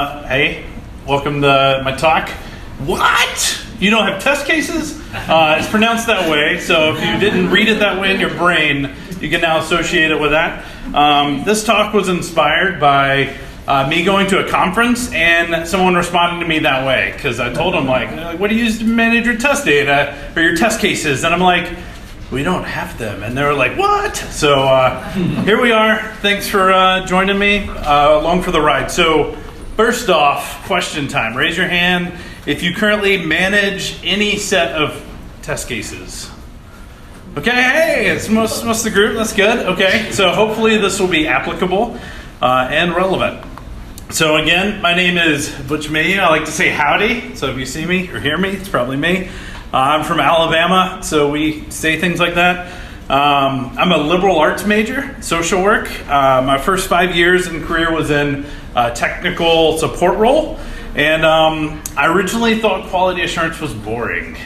Hey, welcome to my talk. What? You don't have test cases? It's pronounced that way, so if you didn't read it that way in your brain, you can now associate it with that. This talk was inspired by me going to a conference and someone responding to me that way, because I told them, what do you use to manage your test data or your test cases? And I'm like, we don't have them. And they were like, what? So here we are. Thanks for joining me along for the ride. So first off, question time. Raise your hand if you currently manage any set of test cases. Okay, hey, it's most of the group. That's good. Okay, so hopefully this will be applicable and relevant. So again, my name is Butch Mayhew. I like to say howdy. So if you see me or hear me, it's probably me. I'm from Alabama, so we say things like that. I'm a liberal arts major, social work. My first 5 years in career was in a technical support role. And I originally thought quality assurance was boring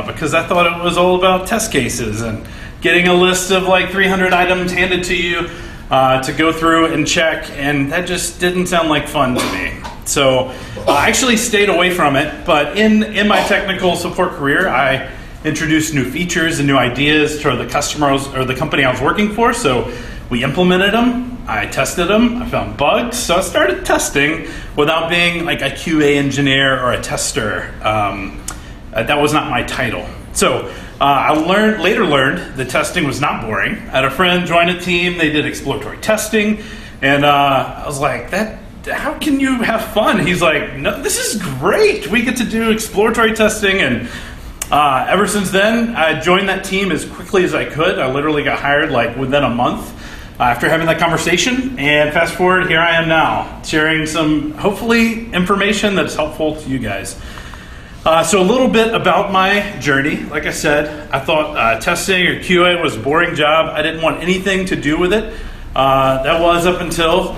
because I thought it was all about test cases and getting a list of 300 items handed to you to go through and check. And that just didn't sound like fun to me. So I actually stayed away from it. But in my technical support career, I introduced new features and new ideas to the customers or the company I was working for. So we implemented them. I tested them. I found bugs. So I started testing without being like a QA engineer or a tester. That was not my title. So I later learned that testing was not boring. I had a friend join a team. They did exploratory testing. And I was like, how can you have fun? He's like, no, this is great. We get to do exploratory testing. And ever since then, I joined that team as quickly as I could. I literally got hired within a month after having that conversation. And fast forward, here I am now, sharing some, hopefully, information that's helpful to you guys. So a little bit about my journey. Like I said, I thought testing or QA was a boring job. I didn't want anything to do with it. That was up until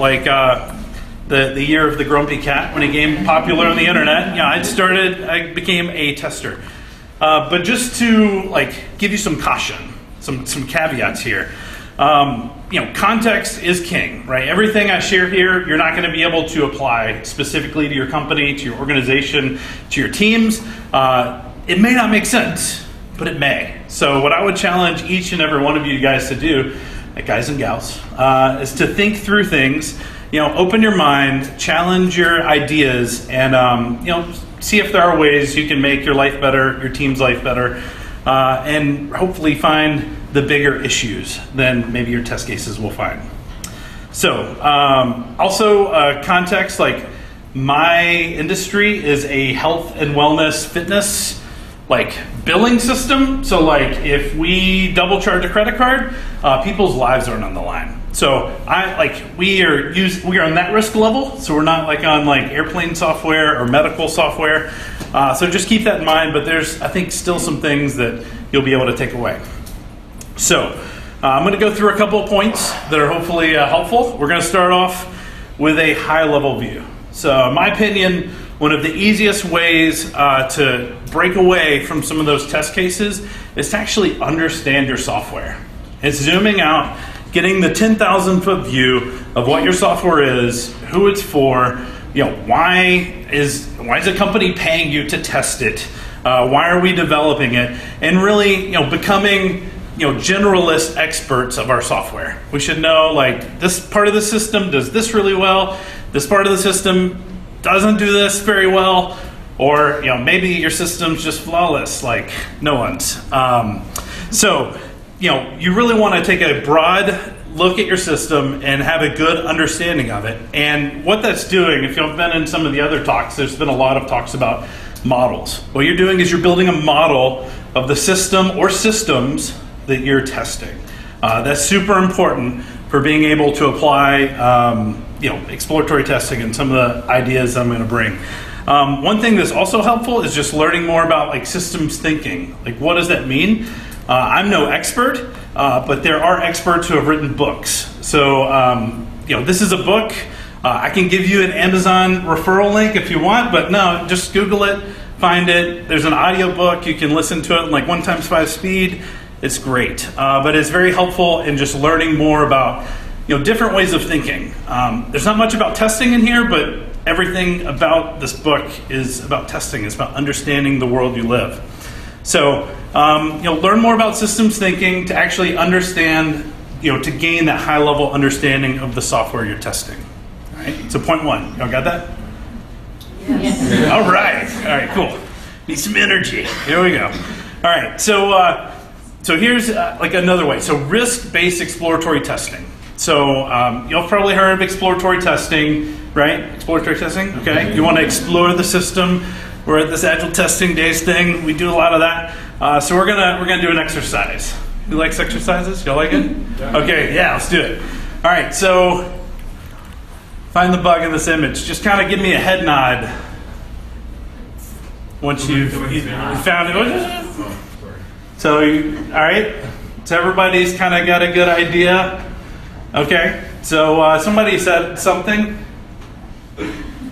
the year of the grumpy cat when it became popular on the internet. I became a tester. But just to give you some caution, some caveats here. Context is king, right? Everything I share here, you're not going to be able to apply specifically to your company, to your organization, to your teams. It may not make sense, but it may. So what I would challenge each and every one of you guys to do, guys and gals, is to think through things. Open your mind, challenge your ideas, and see if there are ways you can make your life better, your team's life better, and hopefully find the bigger issues than maybe your test cases will find. So, also context, my industry is a health and wellness fitness billing system. So if we double charge a credit card, people's lives aren't on the line. So we are on that risk level. So we're not on airplane software or medical software. So just keep that in mind. But there's, I think, still some things that you'll be able to take away. So I'm going to go through a couple of points that are hopefully helpful. We're going to start off with a high-level view. So in my opinion, one of the easiest ways to break away from some of those test cases is to actually understand your software. It's zooming out, getting the 10,000-foot view of what your software is, who it's for, why is a company paying you to test it, why are we developing it, and really becoming generalist experts of our software. We should know this part of the system does this really well, this part of the system doesn't do this very well, or maybe your system's just flawless like no one's. So you really want to take a broad look at your system and have a good understanding of it. And what that's doing, if you've been in some of the other talks, there's been a lot of talks about models. What you're doing is you're building a model of the system or systems that you're testing. That's super important for being able to apply exploratory testing and some of the ideas I'm going to bring. One thing that's also helpful is just learning more about systems thinking. What does that mean? I'm no expert, but there are experts who have written books. So this is a book. I can give you an Amazon referral link if you want, but no, just Google it, find it. There's an audio book. You can listen to it in 1x5 speed. It's great, but it's very helpful in just learning more about different ways of thinking. There's not much about testing in here, but everything about this book is about testing. It's about understanding the world you live. So, learn more about systems thinking to actually understand, to gain that high-level understanding of the software you're testing. All right. So, point 1. Y'all got that? Yes. All right, cool. Need some energy. Here we go. All right, so here's like another way. So risk-based exploratory testing. So you've probably heard of exploratory testing, right? Exploratory testing, okay? You want to explore the system. We're at this Agile testing days thing. We do a lot of that. So we're gonna do an exercise. Who likes exercises? Y'all like it? Okay, yeah, let's do it. All right, so find the bug in this image. Just kind of give me a head nod once you've found it. So, all right. So everybody's kind of got a good idea. Okay. So somebody said something.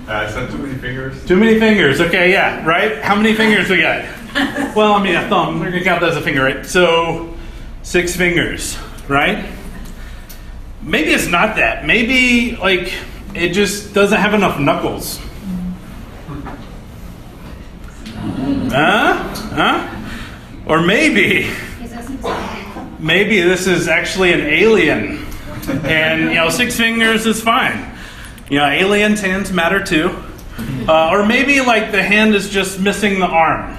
I said too many fingers. Too many fingers. Okay, yeah, right? How many fingers we got? Well, a thumb. We're going to count that as a finger, right? So 6 fingers, right? Maybe it's not that. Maybe, it just doesn't have enough knuckles. Or maybe this is actually an alien. And, 6 fingers is fine. Aliens' hands matter too. Or maybe, the hand is just missing the arm.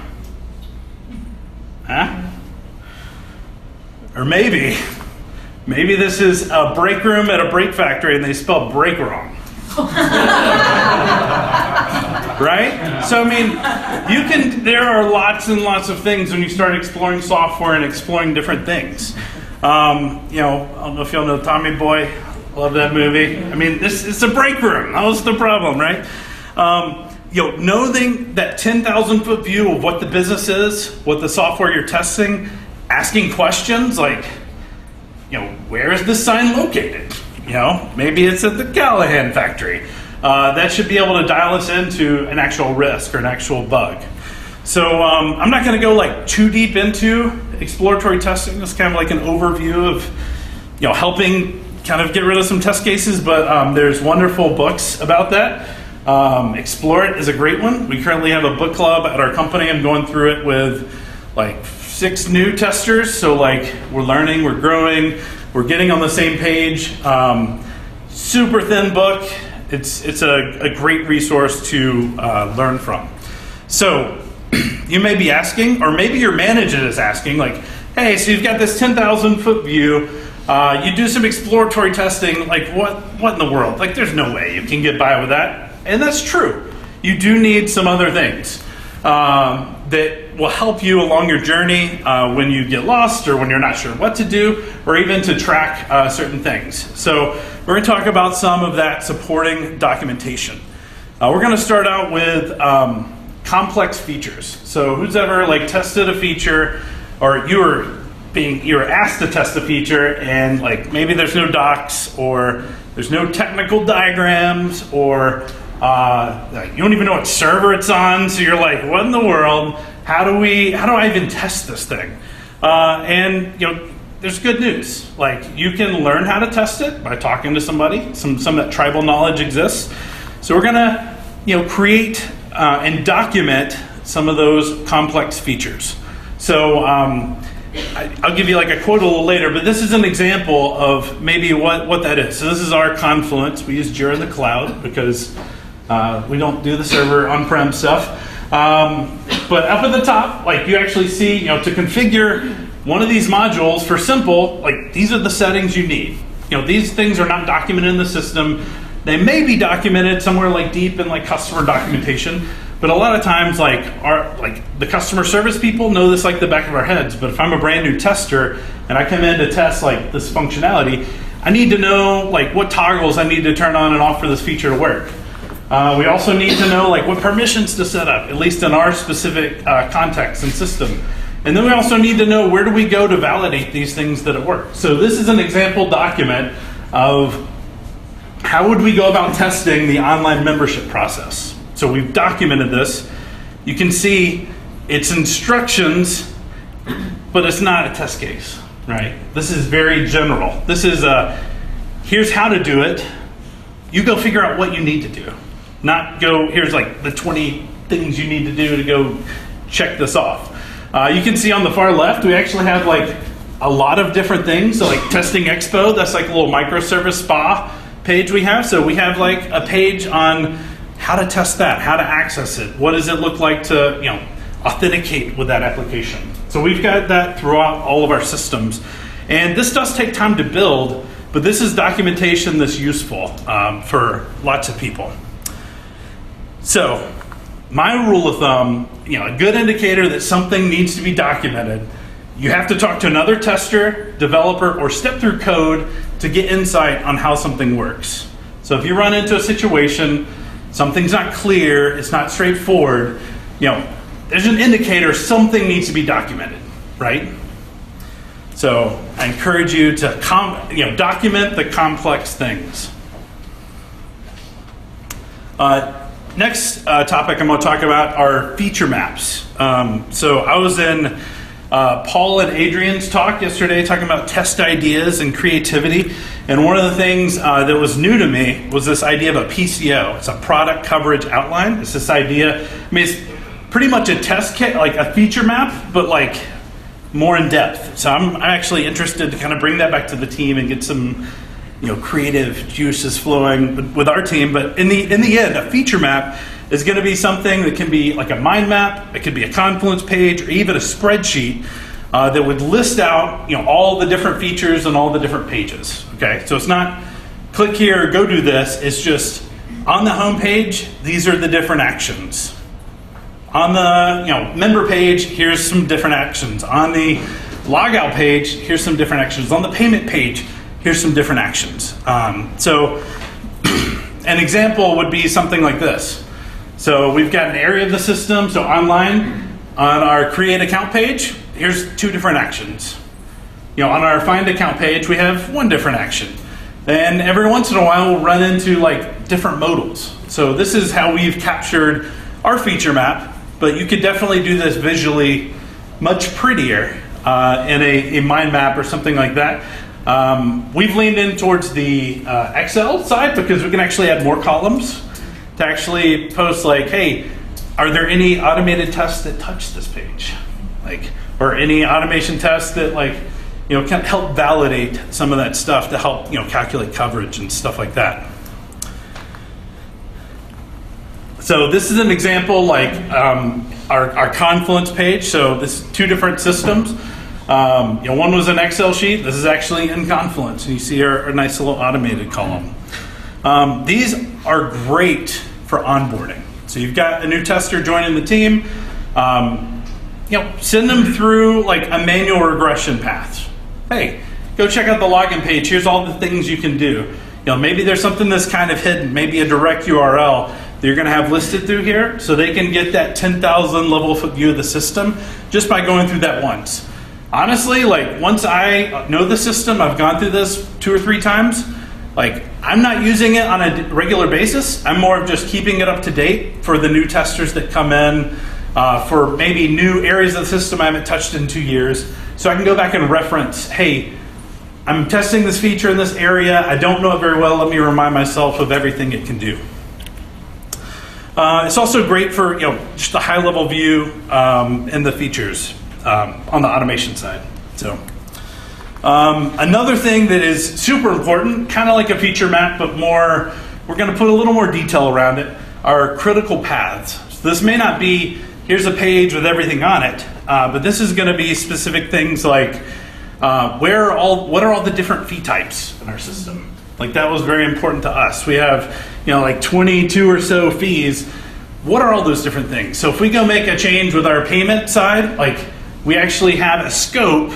Or maybe this is a break room at a brake factory and they spell brake wrong. Right? So, there are lots and lots of things when you start exploring software and exploring different things. I don't know if y'all know Tommy Boy. Love that movie. It's a break room. That was the problem, right? Knowing that 10,000-foot view of what the business is, what the software you're testing, asking questions like, where is this sign located? Maybe it's at the Callahan factory. That should be able to dial us into an actual risk or an actual bug. So I'm not going to go too deep into exploratory testing. It's kind of like an overview of helping kind of get rid of some test cases, but there's wonderful books about that. Explore It is a great one. We currently have a book club at our company. I'm going through it with 6 new testers. So we're learning, we're growing, we're getting on the same page. Super thin book. It's a great resource to learn from. So you may be asking, or maybe your manager is asking, hey, so you've got this 10,000-foot view. You do some exploratory testing. What in the world? There's no way you can get by with that. And that's true. You do need some other things that will help you along your journey when you get lost or when you're not sure what to do, or even to track certain things. So we're going to talk about some of that supporting documentation. We're going to start out with complex features. So who's ever tested a feature, or you were asked to test a feature, and maybe there's no docs, or there's no technical diagrams, or you don't even know what server it's on, so you're what in the world? How do I even test this thing? There's good news. You can learn how to test it by talking to somebody. Some of that tribal knowledge exists. So we're gonna create and document some of those complex features. So I'll give you a quote a little later, but this is an example of maybe what that is. So this is our Confluence. We use Jira in the cloud because we don't do the server on-prem stuff. But up at the top, you actually see, to configure one of these modules for simple, these are the settings you need. These things are not documented in the system. They may be documented somewhere deep in customer documentation, but a lot of times the customer service people know this the back of our heads. But if I'm a brand new tester and I come in to test this functionality, I need to know what toggles I need to turn on and off for this feature to work. We also need to know what permissions to set up, at least in our specific context and system. And then we also need to know where do we go to validate these things that it works. So this is an example document of how would we go about testing the online membership process. So we've documented this. You can see it's instructions, but it's not a test case, right? This is very general. This is here's how to do it. You go figure out what you need to do. Not go, here's like the 20 things you need to do to go check this off. You can see on the far left, we actually have like a lot of different things. So like Testing Expo, that's like a little microservice spa page we have. So we have like a page on how to test that, how to access it. What does it look like to, authenticate with that application? So we've got that throughout all of our systems. And this does take time to build, but this is documentation that's useful for lots of people. So my rule of thumb, a good indicator that something needs to be documented, you have to talk to another tester, developer, or step through code to get insight on how something works. So if you run into a situation, something's not clear, it's not straightforward, there's an indicator something needs to be documented, right? So I encourage you to document the complex things. Next topic I'm going to talk about are feature maps. So I was in Paul and Adrian's talk yesterday talking about test ideas and creativity. And one of the things that was new to me was this idea of a PCO. It's a product coverage outline. It's this idea, it's pretty much a test kit, like a feature map, but like more in depth. So I'm actually interested to kind of bring that back to the team and get some creative juices flowing with our team. But in the end, a feature map is going to be something that can be like a mind map, it could be a Confluence page, or even a spreadsheet that would list out all the different features and all the different pages. Okay, so it's not click here, go do this. It's just on the home page, these are the different actions. On the member page, here's some different actions. On the logout page, here's some different actions. On the payment page, here's some different actions. So an example would be something like this. So we've got an area of the system. So online, on our create account page, here's two different actions. On our find account page, we have one different action. And every once in a while, we'll run into like different modals. So this is how we've captured our feature map, but you could definitely do this visually much prettier in a mind map or something like that. We've leaned in towards the Excel side because we can actually add more columns to actually post like, hey, are there any automated tests that touch this page? Or any automation tests that can help validate some of that stuff to help calculate coverage and stuff like that. So this is an example our Confluence page. So this is two different systems. One was an Excel sheet. This is actually in Confluence. And you see our nice little automated column. These are great for onboarding. So you've got a new tester joining the team. Send them through like a manual regression path. Hey, go check out the login page. Here's all the things you can do. Maybe there's something that's kind of hidden. Maybe a direct URL that you're going to have listed through here, so they can get that 10,000 level view of the system just by going through that once. Honestly, once I know the system, I've gone through this 2 or 3 times, I'm not using it on a regular basis. I'm more of just keeping it up to date for the new testers that come in, for maybe new areas of the system I haven't touched in 2 years. So I can go back and reference, hey, I'm testing this feature in this area. I don't know it very well. Let me remind myself of everything it can do. It's also great for just a high-level view in the features on the automation side. So another thing that is super important, kind of like a feature map, but more, we're going to put a little more detail around it, are critical paths. So this may not be, here's a page with everything on it, but this is going to be specific things like what are all the different fee types in our system? That was very important to us. We have 22 or so fees. What are all those different things? So if we go make a change with our payment side, we actually have a scope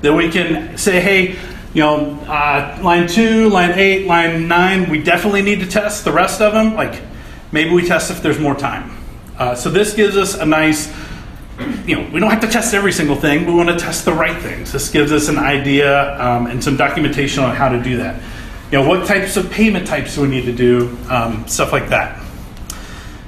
that we can say, hey, line 2, line 8, line 9, we definitely need to test the rest of them. Maybe we test if there's more time. So this gives us a nice, we don't have to test every single thing. We want to test the right things. This gives us an idea and some documentation on how to do that. What types of payment types do we need to do, stuff like that.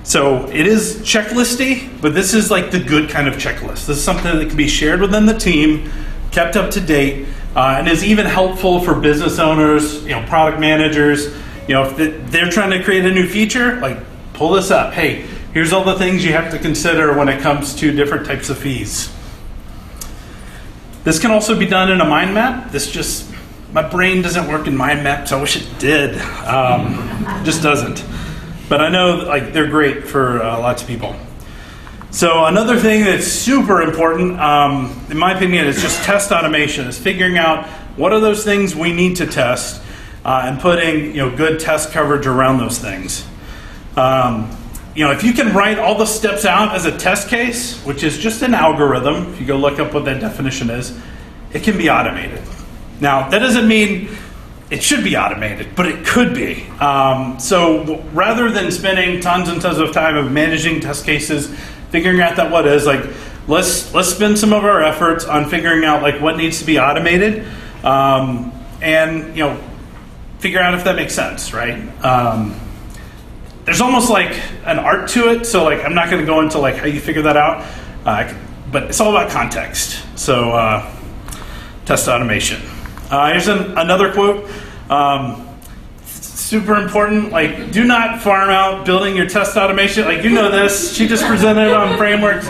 So it is checklisty, but this is the good kind of checklist. This is something that can be shared within the team, kept up to date, and is even helpful for business owners, product managers. If they're trying to create a new feature, pull this up. Hey, here's all the things you have to consider when it comes to different types of fees. This can also be done in a mind map. My brain doesn't work in mind maps. I wish it did. It just doesn't. But I know they're great for lots of people. So another thing that's super important, in my opinion, is just test automation. Is figuring out what are those things we need to test, and putting good test coverage around those things. If you can write all the steps out as a test case, which is just an algorithm, if you go look up what that definition is, it can be automated. Now, that doesn't mean it should be automated, but it could be. So rather than spending tons and tons of time of managing test cases, figuring out that what is, let's spend some of our efforts on figuring out what needs to be automated, and figure out if that makes sense, right? There's almost an art to it, so I'm not going to go into how you figure that out, but it's all about context. So test automation. Here's another quote. Super important. Do not farm out building your test automation. You know this. She just presented on frameworks.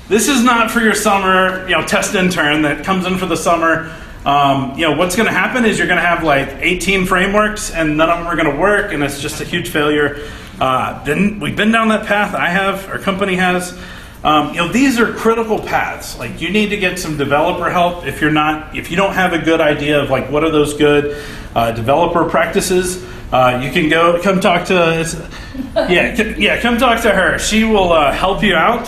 This is not for your summer, test intern that comes in for the summer. What's going to happen is you're going to have 18 frameworks and none of them are going to work, and it's just a huge failure. We've been down that path. Our company has. These are critical paths. You need to get some developer help if you don't have a good idea of what are those good developer practices. You can come talk to come talk to her. She will help you out.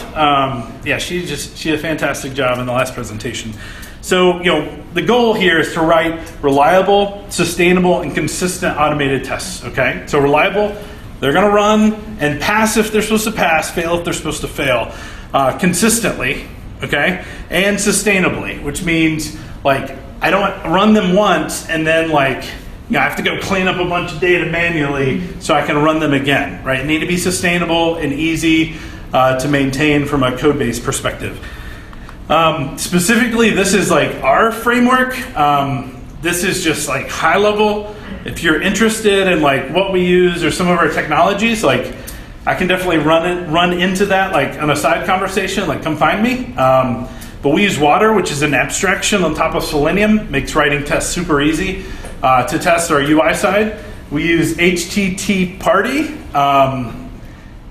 She did a fantastic job in the last presentation. So the goal here is to write reliable, sustainable, and consistent automated tests. Okay, so reliable. They're going to run and pass if they're supposed to pass, fail if they're supposed to fail, consistently, okay, and sustainably, which means I don't run them once and then I have to go clean up a bunch of data manually so I can run them again, right? They need to be sustainable and easy to maintain from a code base perspective. Specifically, this is our framework. This is just high level. If you're interested in what we use or some of our technologies, I can definitely run into that on a side conversation. Come find me. But we use Water, which is an abstraction on top of Selenium, makes writing tests super easy to test our UI side. We use HTT Party.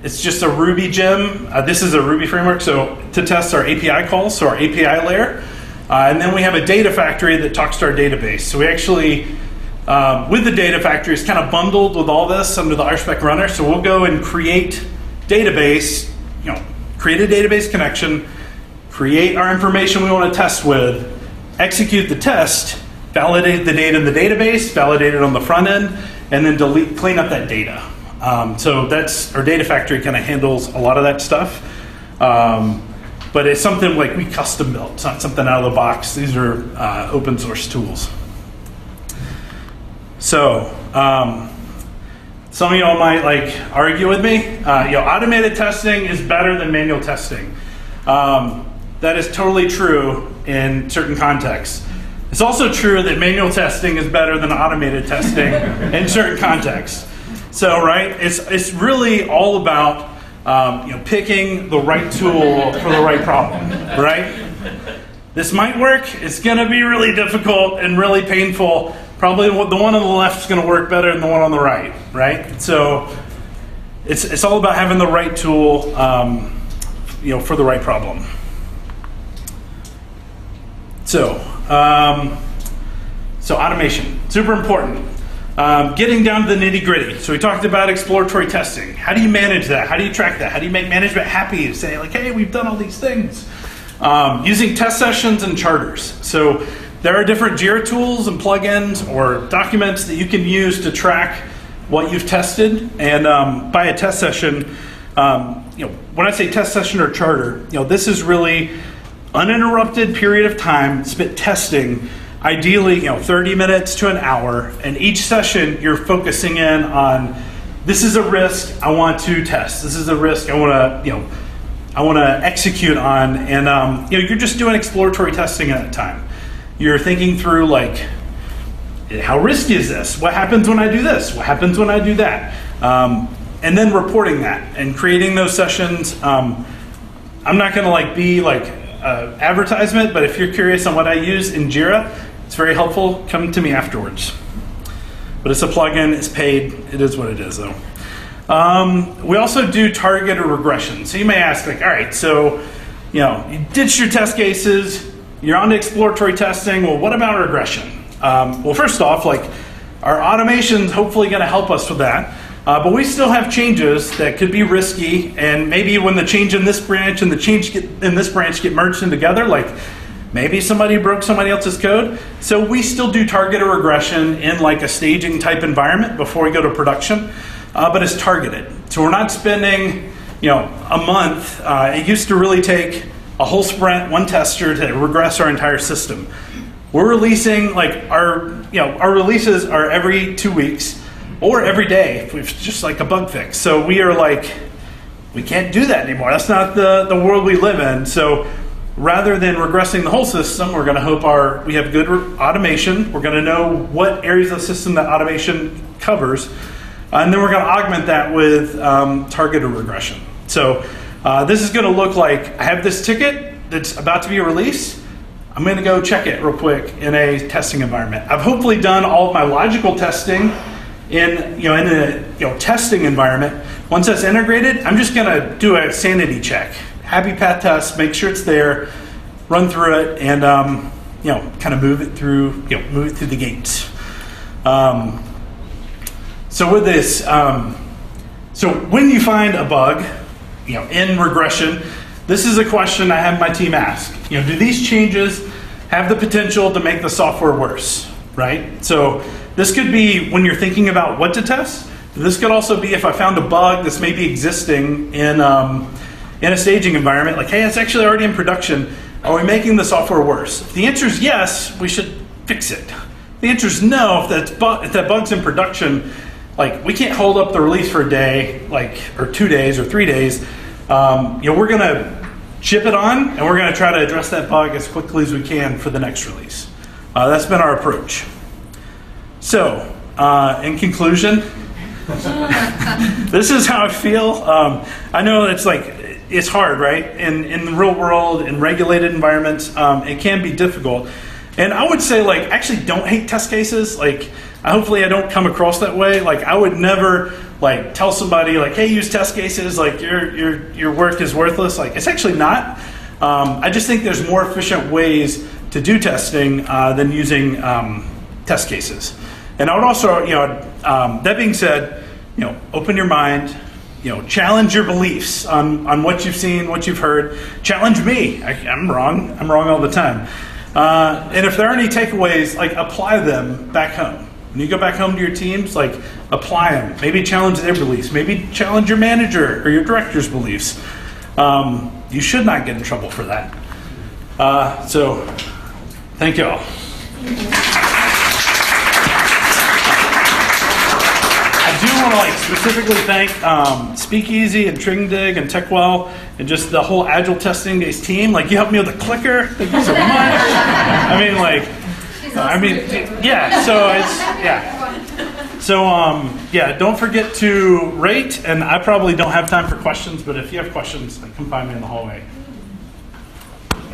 It's just a Ruby gem. This is a Ruby framework, so to test our API calls, so our API layer. And then we have a data factory that talks to our database. So we actually, with the data factory, it's kind of bundled with all this under the RSpec runner. So we'll go and create database, create a database connection, create our information we want to test with, execute the test, validate the data in the database, validate it on the front end, and then clean up that data. So that's our data factory kind of handles a lot of that stuff. But it's something we custom built. It's not something out of the box. These are open source tools. So some of y'all might argue with me. Automated testing is better than manual testing. That is totally true in certain contexts. It's also true that manual testing is better than automated testing in certain contexts. So, right, it's really all about picking the right tool for the right problem, right? This might work. It's going to be really difficult and really painful. Probably the one on the left is going to work better than the one on the right, right? So it's all about having the right tool, for the right problem. So automation, super important. Getting down to the nitty gritty. So we talked about exploratory testing. How do you manage that? How do you track that? How do you make management happy to say hey, we've done all these things? Using test sessions and charters. So there are different Jira tools and plugins or documents that you can use to track what you've tested. And by a test session, when I say test session or charter, this is really uninterrupted period of time spent testing. Ideally, 30 minutes to an hour, and each session you're focusing in on, this is a risk I want to test. This is a risk I want to execute on, and you're just doing exploratory testing at that time. You're thinking through how risky is this? What happens when I do this? What happens when I do that? And then reporting that and creating those sessions. I'm not going to like be like advertisement, but if you're curious on what I use in Jira, it's very helpful. Come to me afterwards. But it's a plugin. It's paid. It is what it is, though. We also do targeted regression. So you may ask, like, all right, so you ditched your test cases. You're on to exploratory testing. Well, what about regression? Well, first off, like our automation's hopefully going to help us with that. But we still have changes that could be risky, and maybe when the change in this branch and the change in this branch get merged in together, like maybe somebody broke somebody else's code. So we still do targeted regression in like a staging type environment before we go to production, but it's targeted. So we're not spending a month. It used to really take a whole sprint, one tester to regress our entire system. We're releasing like our releases are every 2 weeks. Or every day, if it's just like a bug fix. So we are like, we can't do that anymore. That's not the world we live in. So rather than regressing the whole system, we're going to hope we have good automation. We're going to know what areas of the system that automation covers. And then we're going to augment that with targeted regression. So this is going to look like, I have this ticket that's about to be released. I'm going to go check it real quick in a testing environment. I've hopefully done all of my logical testing in a testing environment. Once that's integrated, I'm just going to do a sanity check, happy path test, make sure it's there, run through it, and kind of move it through the gates. So with this, so when you find a bug, in regression, this is a question I have my team ask. Do these changes have the potential to make the software worse? Right? So this could be when you're thinking about what to test. This could also be if I found a bug that's maybe existing in a staging environment, like, hey, it's actually already in production. Are we making the software worse? If the answer is yes, we should fix it. If the answer is no, if that bug's in production, like we can't hold up the release for a day, or 2 days or 3 days. We're going to ship it on, and we're going to try to address that bug as quickly as we can for the next release. That's been our approach. So, in conclusion, this is how I feel. I know it's hard, right? In the real world, in regulated environments, it can be difficult. And I would say, actually don't hate test cases. Hopefully I don't come across that way. I would never, tell somebody, hey, use test cases, your work is worthless. It's actually not. I just think there's more efficient ways to do testing than using test cases. And I would also, that being said, open your mind, challenge your beliefs on what you've seen, what you've heard. Challenge me. I'm wrong. I'm wrong all the time. And if there are any takeaways, apply them back home. When you go back home to your teams, apply them. Maybe challenge their beliefs. Maybe challenge your manager or your director's beliefs. You should not get in trouble for that. So, thank you all. I do want to specifically thank Speakeasy and Tringdig and TechWell and just the whole Agile Testing Days team. You helped me with the clicker. Thank you so much. Yeah. So it's So don't forget to rate. And I probably don't have time for questions, but if you have questions, come find me in the hallway.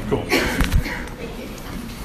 Cool.